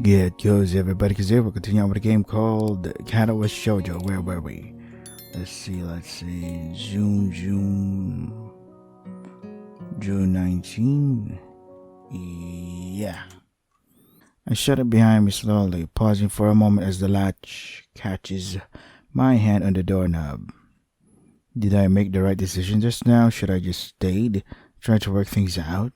Get goes everybody, because here we'll continue on with a game called Katawa Shoujo. Where were we? Let's see. June 19. Yeah. I shut it behind me slowly, pausing for a moment as the latch catches my hand on the doorknob. Did I make the right decision just now? Should I just stayed, try to work things out?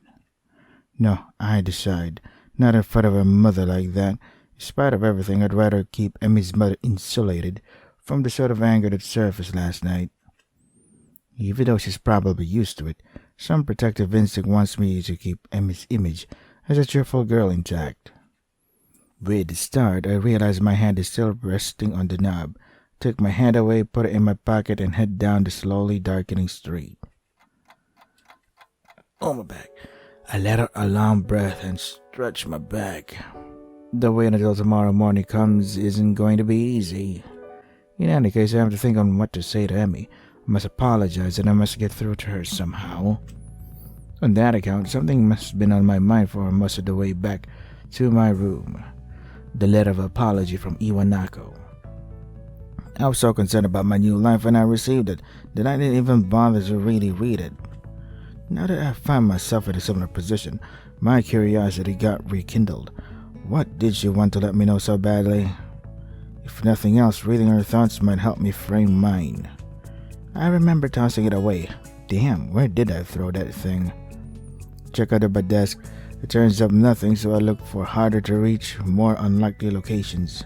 No, I decide. Not in front of a mother like that. In spite of everything, I'd rather keep Emmy's mother insulated from the sort of anger that surfaced last night. Even though she's probably used to it, some protective instinct wants me to keep Emmy's image as a cheerful girl intact. With the start, I realized my hand is still resting on the knob. Took my hand away, put it in my pocket, and head down the slowly darkening street. Oh, my back. I let out a long breath and stretched my back. The wait until tomorrow morning comes isn't going to be easy. In any case, I have to think on what to say to Emmy. I must apologize and I must get through to her somehow. On that account, something must have been on my mind for most of the way back to my room. The letter of apology from Iwanako. I was so concerned about my new life when I received it that I didn't even bother to really read it. Now that I find myself in a similar position, my curiosity got rekindled. What did she want to let me know so badly? If nothing else, reading her thoughts might help me frame mine. I remember tossing it away. Damn, where did I throw that thing? Check under my desk. It turns up nothing, so I look for harder to reach, more unlikely locations.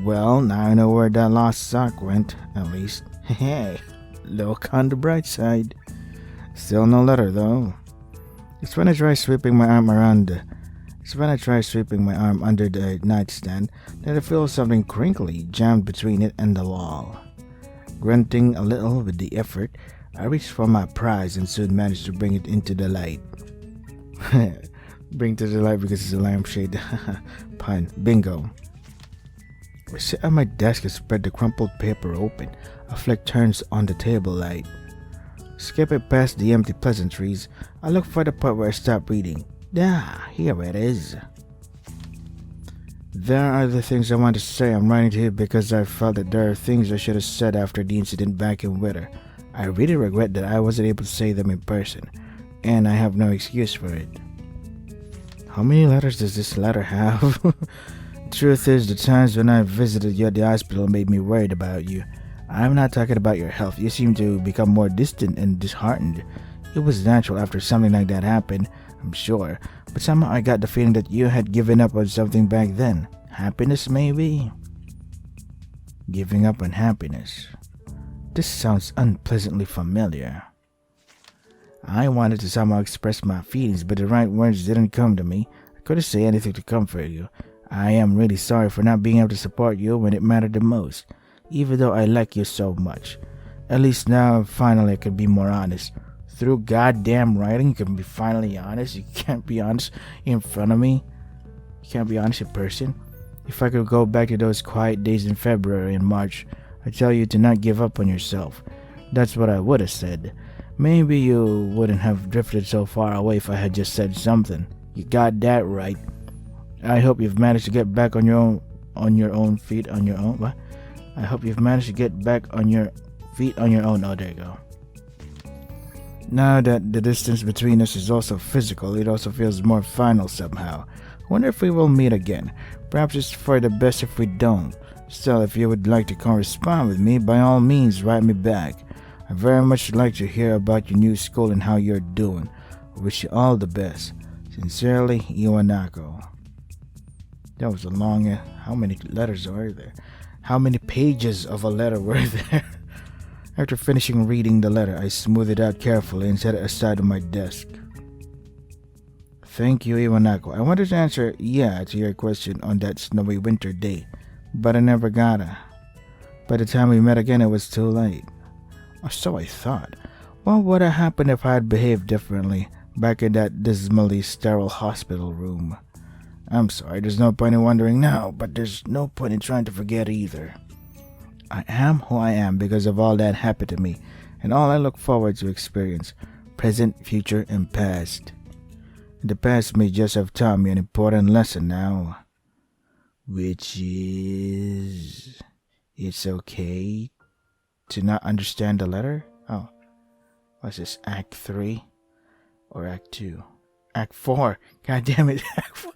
Well, now I know where that lost sock went, at least. Hey, look on the bright side. Still no letter, though. It's when I try sweeping my arm under the nightstand that I feel something crinkly jammed between it and the wall. Grunting a little with the effort, I reach for my prize and soon manage to bring it into the light. Bring to the light because it's a lampshade. Pun. Bingo. I sit at my desk and spread the crumpled paper open. A flick turns on the table light. Skipping past the empty pleasantries, I look for the part where I stop reading. Ah, here it is. There are the things I want to say. I'm writing to you because I felt that there are things I should have said after the incident back in winter. I really regret that I wasn't able to say them in person, and I have no excuse for it. How many letters does this letter have? Truth is, the times when I visited you at the hospital made me worried about you. I'm not talking about your health. You seem to become more distant and disheartened. It was natural after something like that happened, I'm sure, but somehow I got the feeling that you had given up on something back then. Happiness, maybe? Giving up on happiness. This sounds unpleasantly familiar. I wanted to somehow express my feelings, but the right words didn't come to me. I couldn't say anything to comfort you. I am really sorry for not being able to support you when it mattered the most, even though I like you so much. At least now, finally, I can be more honest. Through goddamn writing, you can be finally honest. You can't be honest in front of me. You can't be honest in person. If I could go back to those quiet days in February and March, I'd tell you to not give up on yourself. That's what I would have said. Maybe you wouldn't have drifted so far away if I had just said something. You got that right. I hope you've managed to get back on your own feet on your own. What? I hope you've managed to get back on your feet on your own. Oh, there you go. Now that the distance between us is also physical, it also feels more final somehow. I wonder if we will meet again. Perhaps it's for the best if we don't. Still, if you would like to correspond with me, by all means, write me back. I very much like to hear about your new school and how you're doing. I wish you all the best. Sincerely, Iwanako. That was a long... how many letters are there? How many pages of a letter were there? After finishing reading the letter, I smoothed it out carefully and set it aside on my desk. Thank you, Iwanako. I wanted to answer yeah to your question on that snowy winter day, but I never got it. By the time we met again, it was too late. Or so I thought. What would have happened if I had behaved differently back in that dismally sterile hospital room? I'm sorry, there's no point in wondering now, but there's no point in trying to forget either. I am who I am because of all that happened to me, and all I look forward to experience, present, future, and past. The past may just have taught me an important lesson now, which is it's okay to not understand the letter. Oh, what's this? Act 3 or Act 2? Act 4. God damn it. Act 4.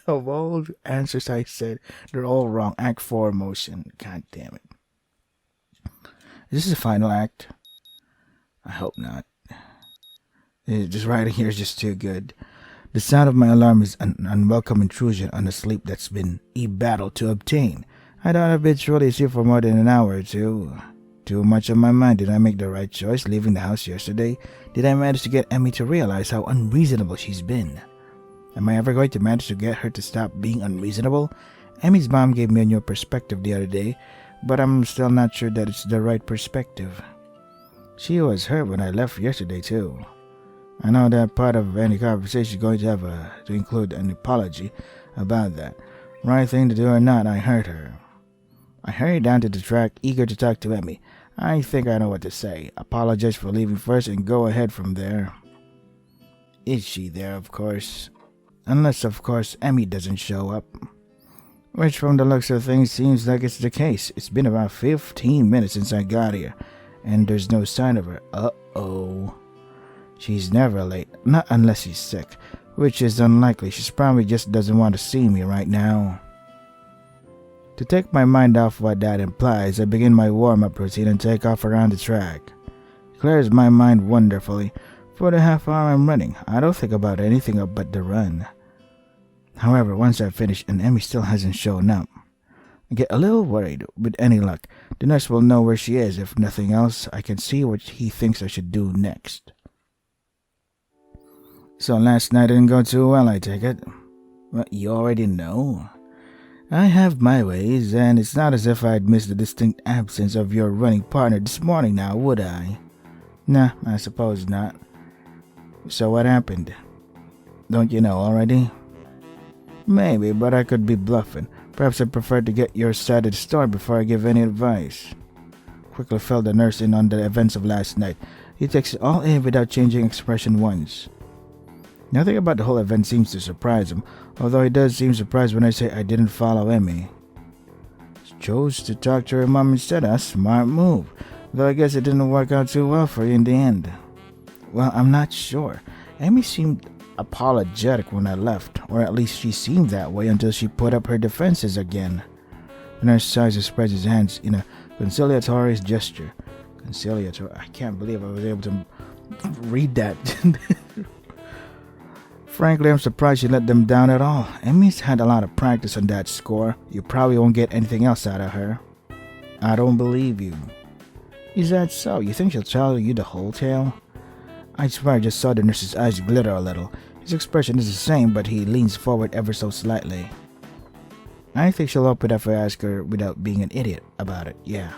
Of all the answers I said, they're all wrong. Act 4 motion. God damn it. Is this the final act? I hope not. Just writing here is just too good. The sound of my alarm is an unwelcome intrusion on a sleep that's been a battle to obtain. I don't habitually sleep for more than an hour or two. Too much on my mind. Did I make the right choice leaving the house yesterday? Did I manage to get Emmy to realize how unreasonable she's been? Am I ever going to manage to get her to stop being unreasonable? Emmy's mom gave me a new perspective the other day, but I'm still not sure that it's the right perspective. She was hurt when I left yesterday too. I know that part of any conversation is going to have to include an apology about that. Right thing to do or not, I hurt her. I hurried down to the track, eager to talk to Emmy. I think I know what to say. Apologize for leaving first and go ahead from there. Is she there, of course? Unless, of course, Emmy doesn't show up. Which, from the looks of things, seems like it's the case. It's been about 15 minutes since I got here, and there's no sign of her. Uh-oh. She's never late, not unless she's sick, which is unlikely. She probably just doesn't want to see me right now. To take my mind off what that implies, I begin my warm-up routine and take off around the track. It clears my mind wonderfully. For the half hour I'm running, I don't think about anything but the run. However, once I finish and Emmy still hasn't shown up, I get a little worried. With any luck, the nurse will know where she is. If nothing else, I can see what he thinks I should do next. So last night didn't go too well, I take it. Well, you already know. I have my ways, and it's not as if I'd missed the distinct absence of your running partner this morning now, would I? Nah, I suppose not. So what happened? Don't you know already? Maybe, but I could be bluffing. Perhaps I prefer to get your side of the story before I give any advice. Quickly filled the nurse in on the events of last night. He takes it all in without changing expression once. Nothing about the whole event seems to surprise him, although he does seem surprised when I say I didn't follow Emmy. She chose to talk to her mom instead. A smart move, though I guess it didn't work out too well for you in the end. Well, I'm not sure. Emmy seemed apologetic when I left, or at least she seemed that way until she put up her defenses again. The nurse sighs and spreads his hands in a conciliatory gesture. Conciliatory? I can't believe I was able to read that. Frankly, I'm surprised she let them down at all. Emmy's had a lot of practice on that score. You probably won't get anything else out of her. I don't believe you. Is that so? You think she'll tell you the whole tale? I swear I just saw the nurse's eyes glitter a little. His expression is the same, but he leans forward ever so slightly. I think she'll open up if I ask her without being an idiot about it, yeah.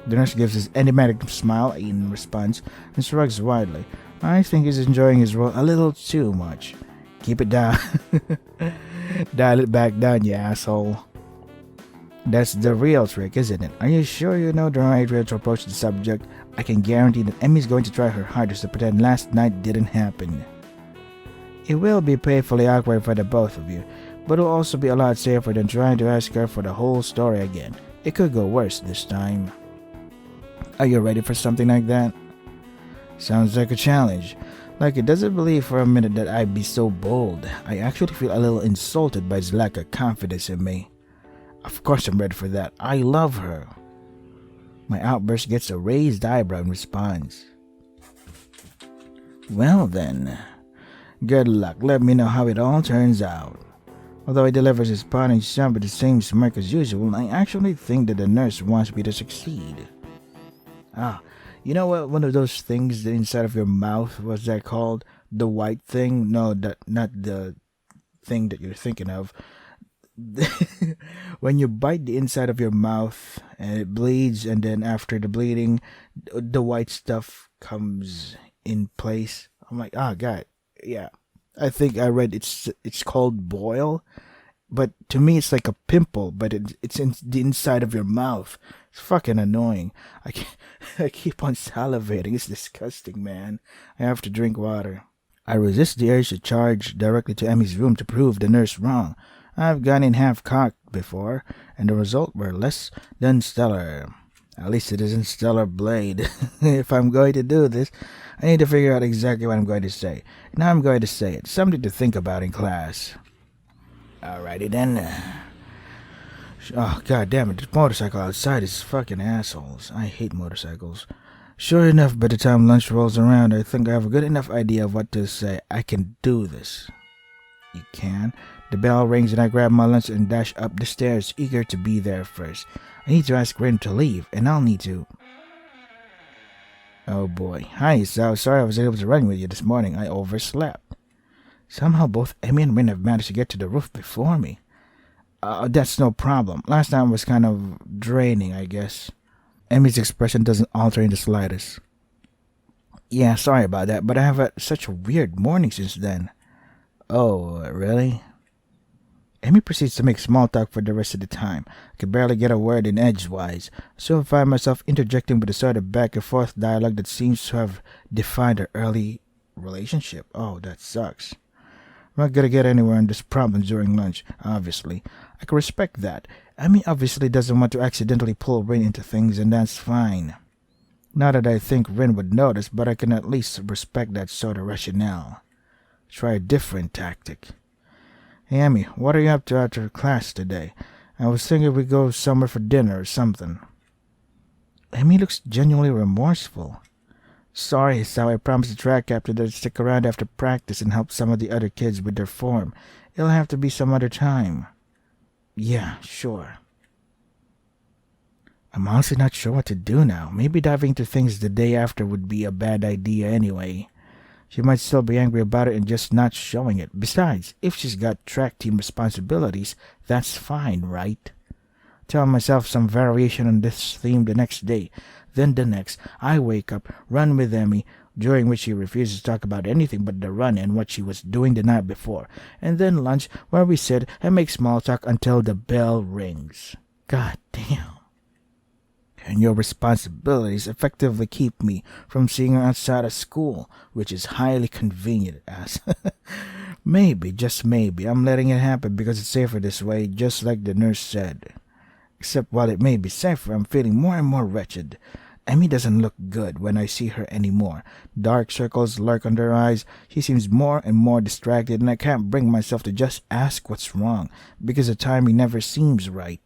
The nurse gives his enigmatic smile in response and shrugs widely. I think he's enjoying his role a little too much. Keep it down. Dial it back down, you asshole. That's the real trick, isn't it? Are you sure you know the right way to approach the subject? I can guarantee that Emmy's going to try her hardest to pretend last night didn't happen. It will be painfully awkward for the both of you, but it'll also be a lot safer than trying to ask her for the whole story again. It could go worse this time. Are you ready for something like that? Sounds like a challenge. Like it doesn't believe for a minute that I'd be so bold. I actually feel a little insulted by his lack of confidence in me. Of course I'm ready for that. I love her. My outburst gets a raised eyebrow in response. Well then, good luck. Let me know how it all turns out. Although he delivers his parting shot with the same smirk as usual, I actually think that the nurse wants me to succeed. You know what? One of those things inside of your mouth, what's that called? The white thing? No, not the thing that you're thinking of. When you bite the inside of your mouth and it bleeds, and then after the bleeding, the white stuff comes in place. I'm like, God, yeah. I think I read it's called boil, but to me it's like a pimple, but it's in the inside of your mouth. It's fucking annoying. I keep on salivating. It's disgusting, man. I have to drink water. I resist the urge to charge directly to Emmy's room to prove the nurse wrong. I've gone in half-cocked before, and the result were less than stellar. At least it isn't stellar blade. If I'm going to do this, I need to figure out exactly what I'm going to say. Now I'm going to say it. Something to think about in class. Alrighty then. Oh, god damn it. The motorcycle outside is fucking assholes. I hate motorcycles. Sure enough, by the time lunch rolls around, I think I have a good enough idea of what to say. I can do this. You can? The bell rings and I grab my lunch and dash up the stairs, eager to be there first. I need to ask Rin to leave, and I'll need to... Oh boy. Hi, so sorry I was able to run with you this morning. I overslept. Somehow both Emmy and Rin have managed to get to the roof before me. That's no problem. Last time was kind of draining, I guess. Emmy's expression doesn't alter in the slightest. Yeah, sorry about that, but I have had such a weird morning since then. Oh, really? Emmy proceeds to make small talk for the rest of the time. I could barely get a word in edgewise, so I find myself interjecting with a sort of back-and-forth dialogue that seems to have defined our early relationship. Oh, that sucks. I'm not gonna get anywhere on this problem during lunch, obviously. I can respect that. Emmy obviously doesn't want to accidentally pull Rin into things, and that's fine. Not that I think Rin would notice, but I can at least respect that sort of rationale. Try a different tactic. Hey, Emmy, what are you up to after class today? I was thinking we'd go somewhere for dinner or something. Emmy looks genuinely remorseful. Sorry, so I promised the track captain to stick around after practice and help some of the other kids with their form. It'll have to be some other time. Yeah, sure. I'm honestly not sure what to do now. Maybe diving into things the day after would be a bad idea anyway. She might still be angry about it and just not showing it. Besides, if she's got track team responsibilities, that's fine, right? Tell myself some variation on this theme the next day. Then the next, I wake up, run with Emmy, during which she refuses to talk about anything but the run and what she was doing the night before. And then lunch, where we sit and make small talk until the bell rings. God damn. And your responsibilities effectively keep me from seeing her outside of school, which is highly convenient, as maybe, just maybe, I'm letting it happen because it's safer this way, just like the nurse said. Except while it may be safer, I'm feeling more and more wretched. Emmy doesn't look good when I see her anymore. Dark circles lurk under her eyes. She seems more and more distracted, and I can't bring myself to just ask what's wrong, because the timing never seems right.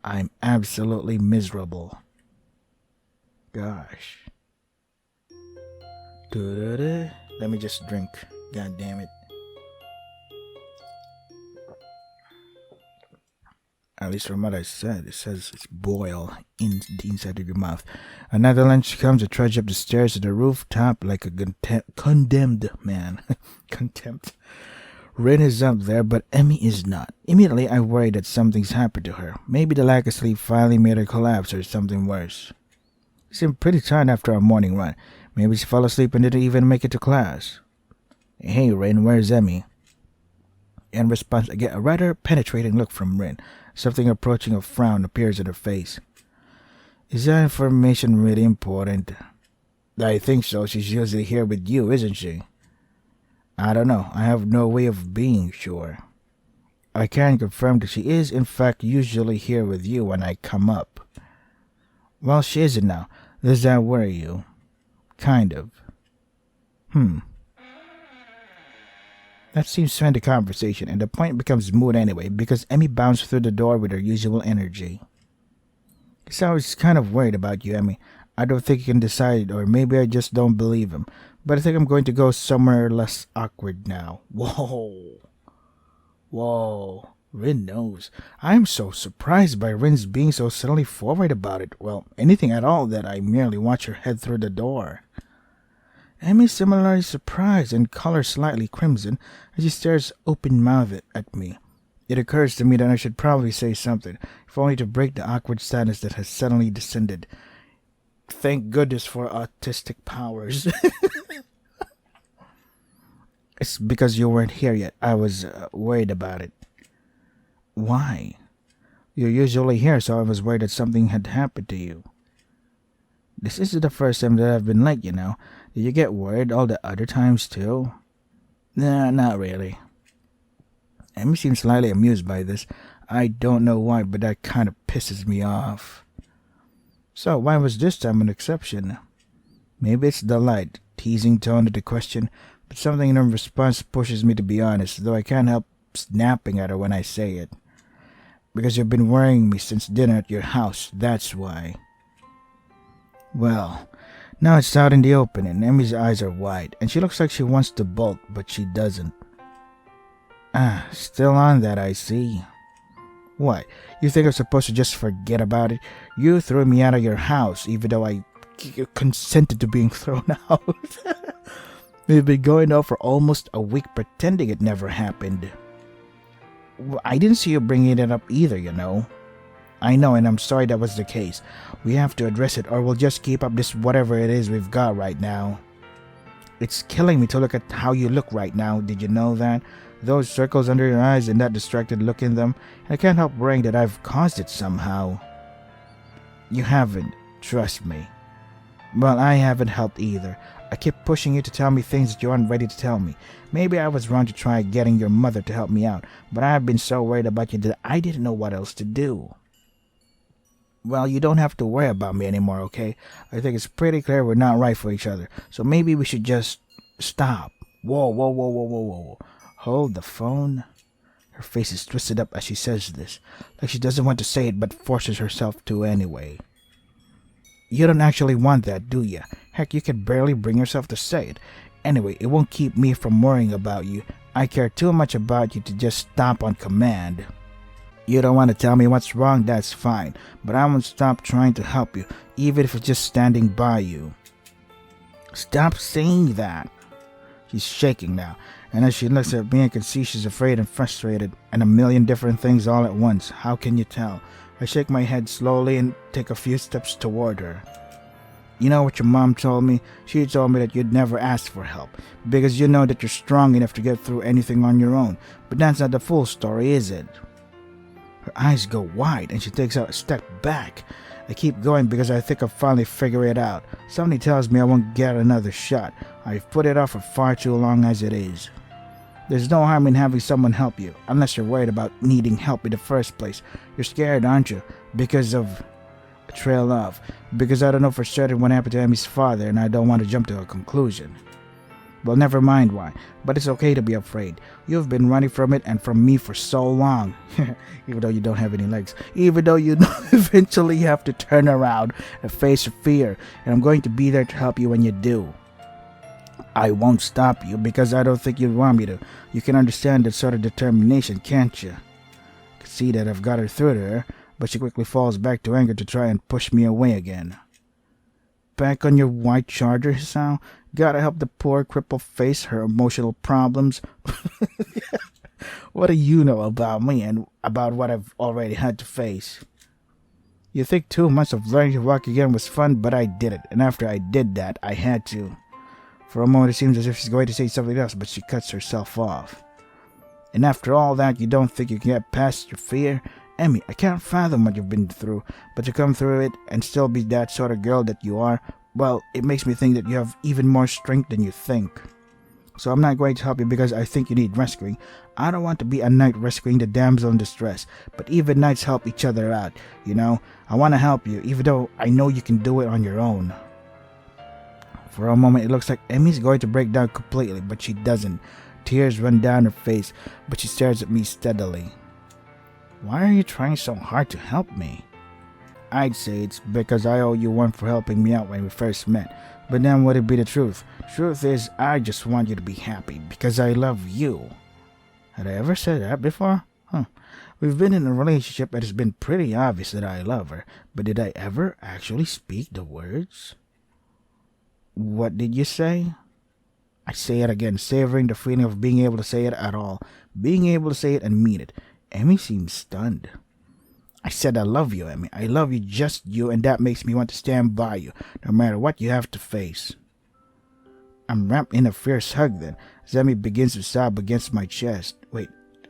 I'm absolutely miserable. Gosh. Let me just drink. God damn it. At least from what I said, it says it's boil in the inside of your mouth. Another lunch comes to trudge up the stairs to the rooftop like a condemned man. Contempt. Rin is up there, but Emmy is not. Immediately, I worry that something's happened to her. Maybe the lack of sleep finally made her collapse or something worse. She seemed pretty tired after our morning run. Maybe she fell asleep and didn't even make it to class. Hey, Rin, where's Emmy? In response, I get a rather penetrating look from Rin. Something approaching a frown appears in her face. Is that information really important? I think so. She's usually here with you, isn't she? I don't know. I have no way of being sure. I can confirm that she is, in fact, usually here with you when I come up. Well, she isn't now. Does that worry you? Kind of. That seems to end the conversation, and the point becomes moot anyway, because Emmy bounced through the door with her usual energy. So I was kind of worried about you, Emmy. I don't think you can decide, or maybe I just don't believe him. But I think I'm going to go somewhere less awkward now. Whoa. Rin knows. I'm so surprised by Rin's being so suddenly forward about it. Well, anything at all that I merely watch her head through the door. Emmy's similarly surprised and color slightly crimson as she stares open-mouthed at me. It occurs to me that I should probably say something, if only to break the awkward silence that has suddenly descended. Thank goodness for autistic powers. It's because you weren't here yet. I was worried about it. Why? You're usually here, so I was worried that something had happened to you. This isn't the first time that I've been like, you know. Did you get worried all the other times, too? Nah, not really. Emmy seems slightly amused by this. I don't know why, but that kind of pisses me off. So, why was this time an exception? Maybe it's the light, teasing tone of the question, but something in her response pushes me to be honest, though I can't help snapping at her when I say it. Because you've been worrying me since dinner at your house, that's why. Well, now it's out in the open, and Emmy's eyes are wide, and she looks like she wants to bolt, but she doesn't. Ah, still on that, I see. What? You think I'm supposed to just forget about it? You threw me out of your house, even though I consented to being thrown out. We've been going out for almost a week pretending it never happened. I didn't see you bringing it up either, you know. I know, and I'm sorry that was the case. We have to address it, or we'll just keep up this whatever it is we've got right now. It's killing me to look at how you look right now. Did you know that? Those circles under your eyes and that distracted look in them. I can't help worrying that I've caused it somehow. You haven't. Trust me. Well, I haven't helped either. I kept pushing you to tell me things that you aren't ready to tell me. Maybe I was wrong to try getting your mother to help me out, but I've been so worried about you that I didn't know what else to do. Well, you don't have to worry about me anymore, okay? I think it's pretty clear we're not right for each other, so maybe we should just stop. Whoa, whoa, whoa, whoa, whoa, whoa. Hold the phone. Her face is twisted up as she says this, like she doesn't want to say it but forces herself to anyway. You don't actually want that, do you? Heck, you can barely bring yourself to say it. Anyway, it won't keep me from worrying about you. I care too much about you to just stop on command. You don't want to tell me what's wrong, that's fine, but I won't stop trying to help you, even if it's just standing by you. Stop saying that. She's shaking now, and as she looks at me, I can see she's afraid and frustrated, and a million different things all at once. How can you tell? I shake my head slowly and take a few steps toward her. You know what your mom told me? She told me that you'd never ask for help, because you know that you're strong enough to get through anything on your own. But that's not the full story, is it? Her eyes go wide, and she takes a step back. I keep going because I think I'll finally figure it out. Something tells me I won't get another shot. I've put it off for far too long as it is. There's no harm in having someone help you, unless you're worried about needing help in the first place. You're scared, aren't you? Because of... a trail of. Because I don't know for certain what happened to Emmy's father, and I don't want to jump to a conclusion. Well, never mind why, but it's okay to be afraid. You've been running from it and from me for so long. Even though you don't have any legs. Even though you know eventually you have to turn around and face your fear, and I'm going to be there to help you when you do. I won't stop you because I don't think you'd want me to. You can understand that sort of determination, can't you? I can see that I've got her through to her, but she quickly falls back to anger to try and push me away again. Back on your white charger, Hisao? Gotta help the poor crippled face her emotional problems. What do you know about me and about what I've already had to face? You think 2 months of learning to walk again was fun, but I did it, and after I did that, I had to. For a moment it seems as if she's going to say something else, but she cuts herself off. And after all that, you don't think you can get past your fear? Emmy, I can't fathom what you've been through, but to come through it and still be that sort of girl that you are, well, it makes me think that you have even more strength than you think. So I'm not going to help you because I think you need rescuing. I don't want to be a knight rescuing the damsel in distress, but even knights help each other out, you know? I want to help you, even though I know you can do it on your own. For a moment, it looks like Emmy's going to break down completely, but she doesn't. Tears run down her face, but she stares at me steadily. Why are you trying so hard to help me? I'd say it's because I owe you one for helping me out when we first met. But then would it be the truth? Truth is, I just want you to be happy because I love you. Had I ever said that before? We've been in a relationship and it's been pretty obvious that I love her. But did I ever actually speak the words? What did you say? I say it again, savoring the feeling of being able to say it at all. Being able to say it and mean it. Emmy seems stunned. I said I love you, Emmy. I love you, just you, and that makes me want to stand by you, no matter what you have to face. I'm wrapped in a fierce hug then, as Emmy begins to sob against my chest. Wait,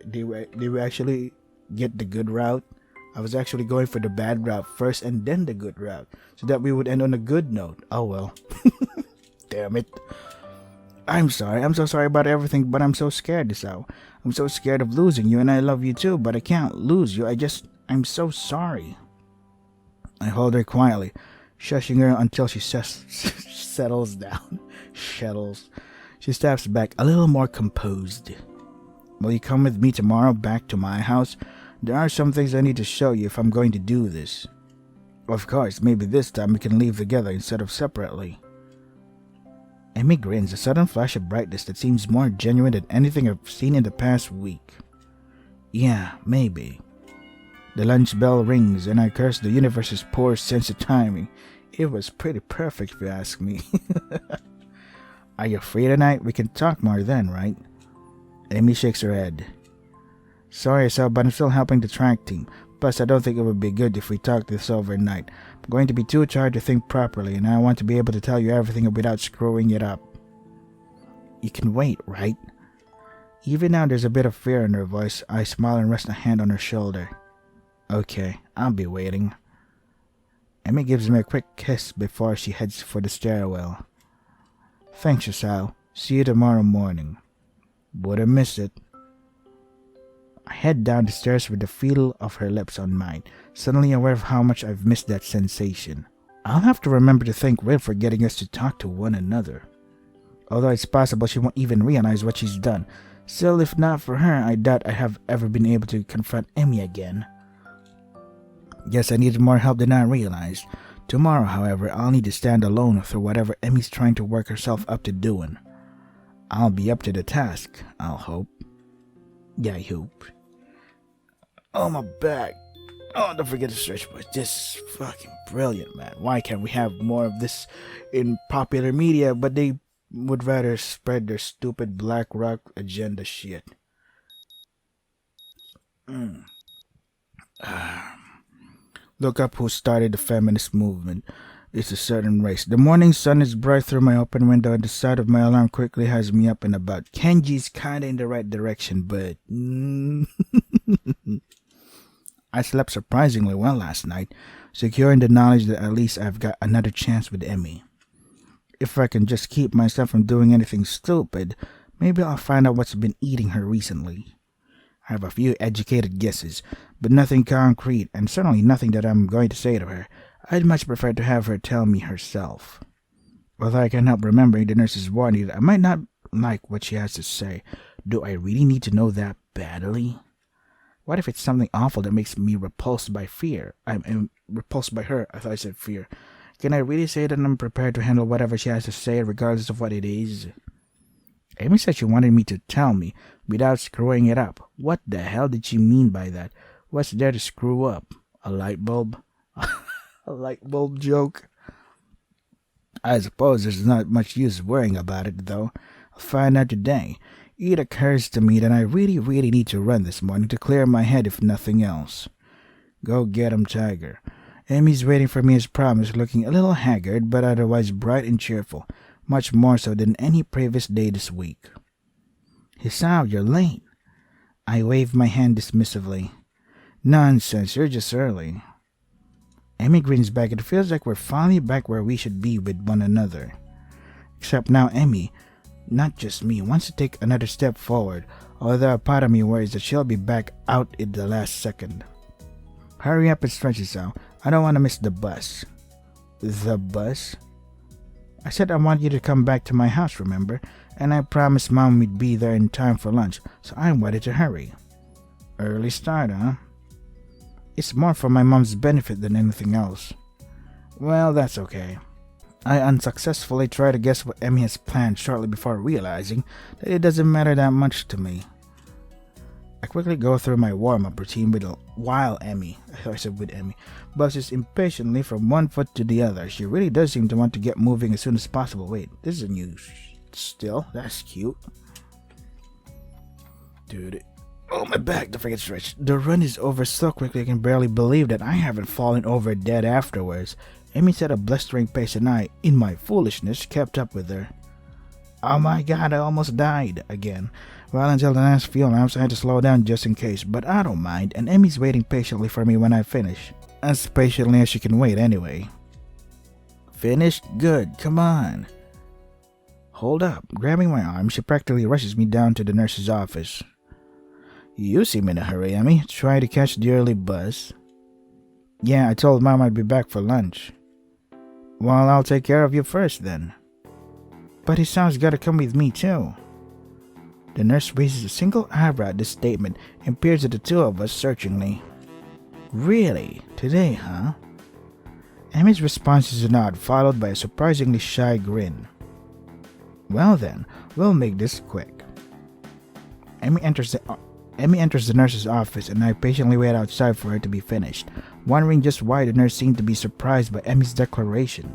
did we actually get the good route? I was actually going for the bad route first and then the good route, so that we would end on a good note. Oh well. Damn it. I'm sorry. I'm so sorry about everything, but I'm so scared, so. I'm so scared of losing you, and I love you too, but I can't lose you. I'm so sorry. I hold her quietly, shushing her until she settles down. Settles. She steps back, a little more composed. Will you come with me tomorrow back to my house? There are some things I need to show you if I'm going to do this. Of course, maybe this time we can leave together instead of separately. Emmy grins, a sudden flash of brightness that seems more genuine than anything I've seen in the past week. Yeah, maybe. The lunch bell rings, and I curse the universe's poor sense of timing. It was pretty perfect, if you ask me. Are you free tonight? We can talk more then, right? Amy shakes her head. Sorry, Sal, but I'm still helping the track team. Plus, I don't think it would be good if we talked this overnight. I'm going to be too tired to think properly, and I want to be able to tell you everything without screwing it up. You can wait, right? Even now, there's a bit of fear in her voice. I smile and rest a hand on her shoulder. Okay, I'll be waiting. Emmy gives me a quick kiss before she heads for the stairwell. Thanks, Sal. See you tomorrow morning. Wouldn't miss it. I head down the stairs with the feel of her lips on mine, suddenly aware of how much I've missed that sensation. I'll have to remember to thank Riv for getting us to talk to one another. Although it's possible she won't even realize what she's done. Still, if not for her, I doubt I have ever been able to confront Emmy again. Guess I needed more help than I realized. Tomorrow, however, I'll need to stand alone through whatever Emmy's trying to work herself up to doing. I'll be up to the task, I'll hope. Yeah, I hope. Oh, my back. Oh, don't forget to stretch, but this is fucking brilliant, man. Why can't we have more of this in popular media, but they would rather spread their stupid black rock agenda shit. Look up who started the feminist movement. It's a certain race. The morning sun is bright through my open window, and the sound of my alarm quickly has me up and about. Kenji's kinda in the right direction, but I slept surprisingly well last night, secure in the knowledge that at least I've got another chance with Emmy. If I can just keep myself from doing anything stupid, maybe I'll find out what's been eating her recently. I have a few educated guesses, but nothing concrete, and certainly nothing that I'm going to say to her. I'd much prefer to have her tell me herself. Although I can't help remembering the nurse's warning that I might not like what she has to say. Do I really need to know that badly? What if it's something awful that makes me repulsed by fear? I'm repulsed by her. I thought I said fear. Can I really say that I'm prepared to handle whatever she has to say, regardless of what it is? Amy said she wanted me to tell me, without screwing it up. What the hell did she mean by that? What's there to screw up? A light bulb? A light bulb joke? I suppose there's not much use worrying about it, though. I'll find out today. It occurs to me that I really need to run this morning to clear my head, if nothing else. Go get him, Tiger. Amy's waiting for me as promised, looking a little haggard, but otherwise bright and cheerful, much more so than any previous day this week. Hisao, you're late. I wave my hand dismissively. Nonsense, you're just early. Amy grins back. It feels like we're finally back where we should be with one another. Except now Amy, not just me, wants to take another step forward, although a part of me worries that she'll be back out in the last second. Hurry up and stretch this out. I don't want to miss the bus. The bus? I said I want you to come back to my house, remember? And I promised Mom we'd be there in time for lunch, so I wanted to hurry. Early start, huh? It's more for my mom's benefit than anything else. Well, that's okay. I unsuccessfully try to guess what Emmy has planned shortly before realizing that it doesn't matter that much to me. I quickly go through my warm-up routine while Emmy, buzzes impatiently from one foot to the other. She really does seem to want to get moving as soon as possible. Wait, this is a new still? That's cute. Dude. Oh, my back, don't forget to stretch. The run is over so quickly I can barely believe that I haven't fallen over dead afterwards. Amy set a blistering pace and I, in my foolishness, kept up with her. Oh my god, I almost died again. Well, until the last few laps I had to slow down just in case, but I don't mind, and Emmy's waiting patiently for me when I finish. As patiently as she can wait anyway. Finished? Good, come on. Hold up. Grabbing my arm, she practically rushes me down to the nurse's office. You seem in a hurry, Emmy. Trying to catch the early bus. Yeah, I told Mom I'd be back for lunch. Well, I'll take care of you first then. But his son's gotta come with me too. The nurse raises a single eyebrow at this statement and peers at the two of us searchingly. Really? Today, huh? Emmy's response is a nod, followed by a surprisingly shy grin. Well then, we'll make this quick. Emmy enters the nurse's office, and I patiently wait outside for her to be finished, wondering just why the nurse seemed to be surprised by Emmy's declaration.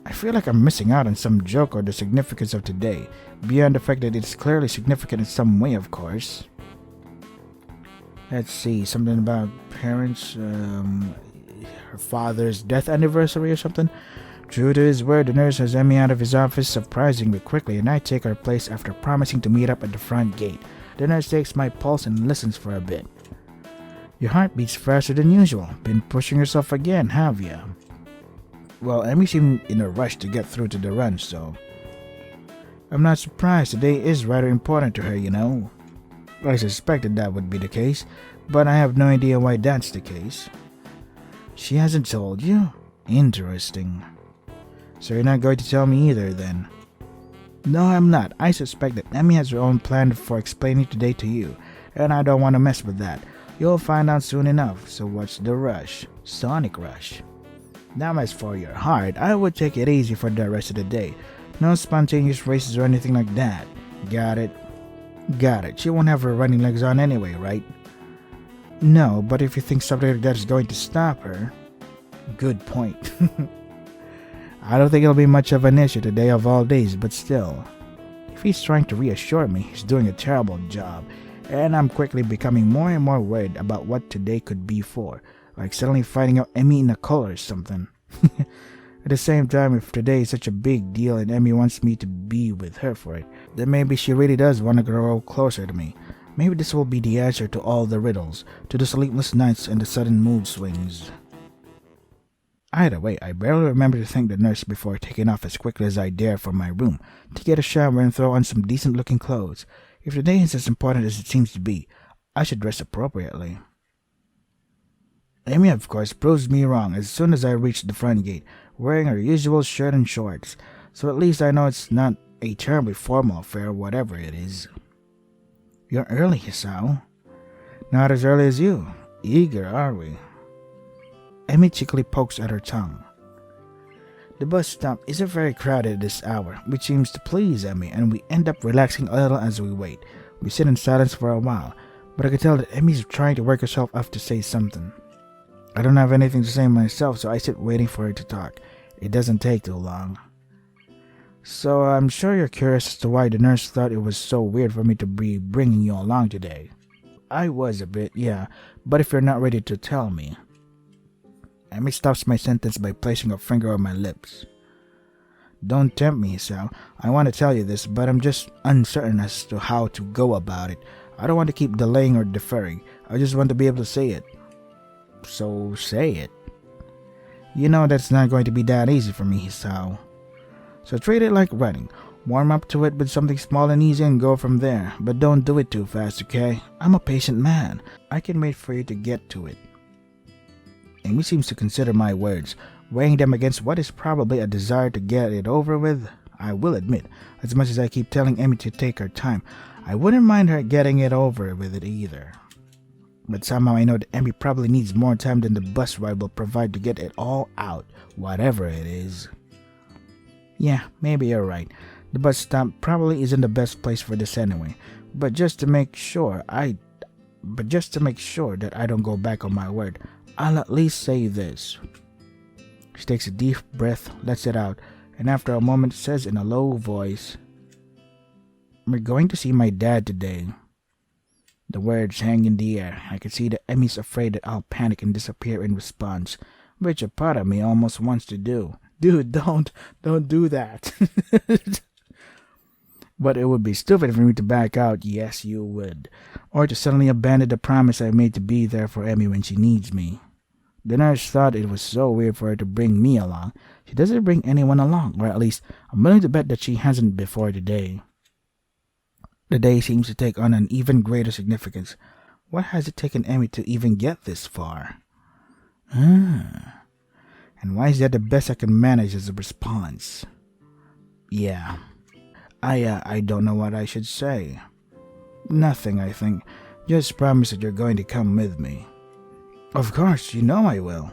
I feel like I'm missing out on some joke or the significance of today, beyond the fact that it's clearly significant in some way, of course. Let's see, something about parents, her father's death anniversary or something. True to his word, the nurse has Emmy out of his office surprisingly quickly, and I take her place after promising to meet up at the front gate. The nurse takes my pulse and listens for a bit. Your heart beats faster than usual. Been pushing yourself again, have you? Well, Emmy seemed in a rush to get through to the run, so... I'm not surprised. Today is rather important to her, you know. I suspected that would be the case, but I have no idea why that's the case. She hasn't told you? Interesting. So you're not going to tell me either, then? No, I'm not. I suspect that Emmy has her own plan for explaining today to you, and I don't want to mess with that. You'll find out soon enough, so what's the rush? Sonic rush. Now as for your heart, I would take it easy for the rest of the day. No spontaneous races or anything like that. Got it? Got it. She won't have her running legs on anyway, right? No, but if you think something like that is going to stop her... Good point. I don't think it'll be much of an issue today of all days, but still. If he's trying to reassure me, he's doing a terrible job, and I'm quickly becoming more and more worried about what today could be for, like suddenly finding out Emmy in a call or something. At the same time, if today is such a big deal and Emmy wants me to be with her for it, then maybe she really does want to grow closer to me. Maybe this will be the answer to all the riddles, to the sleepless nights and the sudden mood swings. Either way, I barely remember to thank the nurse before taking off as quickly as I dare from my room to get a shower and throw on some decent-looking clothes. If the day is as important as it seems to be, I should dress appropriately. Amy, of course, proves me wrong as soon as I reach the front gate, wearing her usual shirt and shorts, so at least I know it's not a terribly formal affair, whatever it is. You're early, Hisao. Not as early as you. Eager, are we? Emmy cheekily pokes at her tongue. The bus stop isn't very crowded at this hour, which seems to please Emmy, and we end up relaxing a little as we wait. We sit in silence for a while, but I can tell that Emmy's trying to work herself up to say something. I don't have anything to say myself, so I sit waiting for her to talk. It doesn't take too long. So I'm sure you're curious as to why the nurse thought it was so weird for me to be bringing you along today. I was a bit, yeah, but if you're not ready to tell me... Emmy stops my sentence by placing her finger on my lips. Don't tempt me, Sal. I want to tell you this, but I'm just uncertain as to how to go about it. I don't want to keep delaying or deferring. I just want to be able to say it. So say it. You know that's not going to be that easy for me, Sal. So treat it like running. Warm up to it with something small and easy and go from there. But don't do it too fast, okay? I'm a patient man. I can wait for you to get to it. Amy seems to consider my words, weighing them against what is probably a desire to get it over with. I will admit, as much as I keep telling Amy to take her time, I wouldn't mind her getting it over with it either. But somehow I know that Amy probably needs more time than the bus ride will provide to get it all out, whatever it is. Yeah, maybe you're right. The bus stop probably isn't the best place for this anyway. But just to make sure that I don't go back on my word, I'll at least say this. She takes a deep breath, lets it out, and after a moment says in a low voice, "We're going to see my dad today." The words hang in the air. I can see that Emmy's afraid that I'll panic and disappear in response, which a part of me almost wants to do. Dude, don't do that. But it would be stupid for me to back out, yes you would, or to suddenly abandon the promise I made to be there for Emmy when she needs me. The nurse thought it was so weird for her to bring me along. She doesn't bring anyone along, or at least I'm willing to bet that she hasn't before today. The day seems to take on an even greater significance. What has it taken Emmy to even get this far? And why is that the best I can manage as a response? Yeah. I don't know what I should say. Nothing, I think. Just promise that you're going to come with me. Of course, you know I will.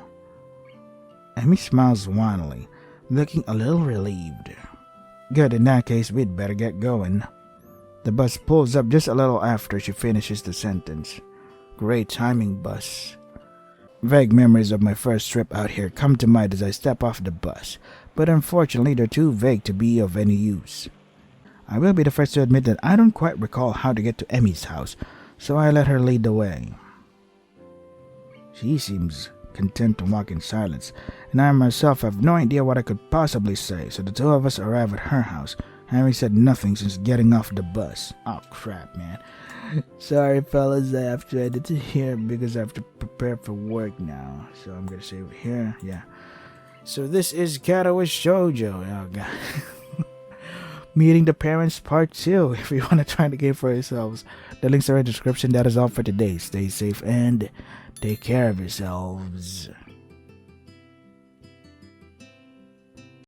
Emmy smiles wanly, looking a little relieved. Good, in that case, we'd better get going. The bus pulls up just a little after she finishes the sentence. Great timing, bus. Vague memories of my first trip out here come to mind as I step off the bus, but unfortunately they're too vague to be of any use. I will be the first to admit that I don't quite recall how to get to Emmy's house, so I let her lead the way. She seems content to walk in silence, and I myself have no idea what I could possibly say, so the two of us arrive at her house. Harry said nothing since getting off the bus. Oh crap, man. Sorry fellas, I have to edit it here because I have to prepare for work now. So I'm gonna save it here. Yeah. So this is Katawa Shoujo. Oh god. Meeting the Parents Part 2. If you want to try the game for yourselves, the links are in the description. That is all for today. Stay safe and take care of yourselves.